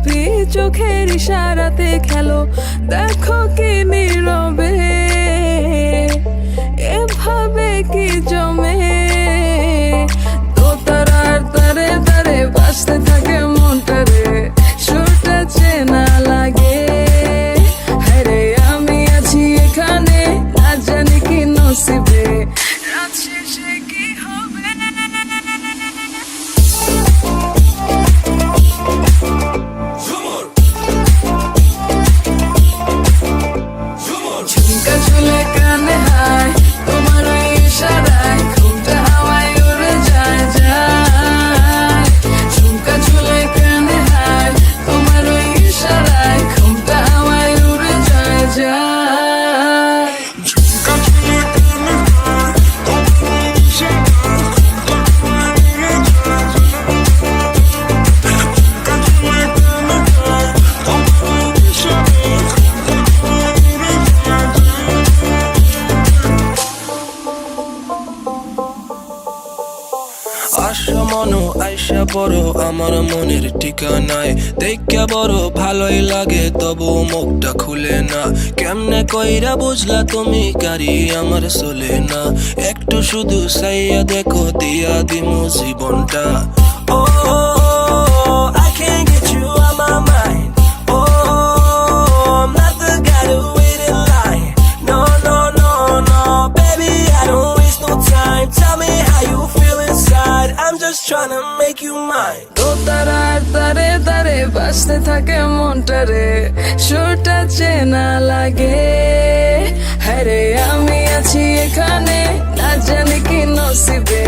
চুপি চোখের ইশারাতে খেলো, দেখো কি নীরবে এভাবে কি জমে। দোতারার তারে তারে বাজতে থাকে মনটারে, সুরটা চেনা লাগে। হ্যারে আমি আছি এখানে, না জানি কি নসিবে, রাত শেষে কি হবে। ঝুমকা ঝুলে কানে হায়, তোমার ওই ইশারায় ঘুমটা হাওয়ায় উড়ে যায় যায়। ঝুমকা ঝুলে কানে হায়, তোমার ওই ইশারায় ঘুমটা হাওয়ায় উড়ে যায় যায়। ঝুমকা ঝুলে কানে হায়, তোমার ওই ইশারায় ঘুমটা হাওয়ায় উড়ে যায় যায়। ঝুমকা ঝুলে কানে হায়, তোমার ওই ইশারায় ঘুমটা হাওয়ায় উড়ে যায় যায়। আশা মনো আইসা বড় আমার মনের ঠিকানায়, দেখা বড় ভালোই লাগে তবু মুখটা খুলে না। কেমনে কইরা বুঝলা তুমি গাড়ি আমার চলে না, একটু শুধু চাইয়া দেখো দিয়া দিমু জীবনটা। ও I can't get you out my mind. Oh, I'm not the guy to wait in line. No, no, no, no, baby, I don't waste no time. Tell me how you feel inside. I'm just trying to make you mine. দোতারার তারে তারে বাজতে থাকে মনটারে, সুরটা চেনা লাগে। হ্যারে আমি আছি এখানে, না জানি কি নসিবে।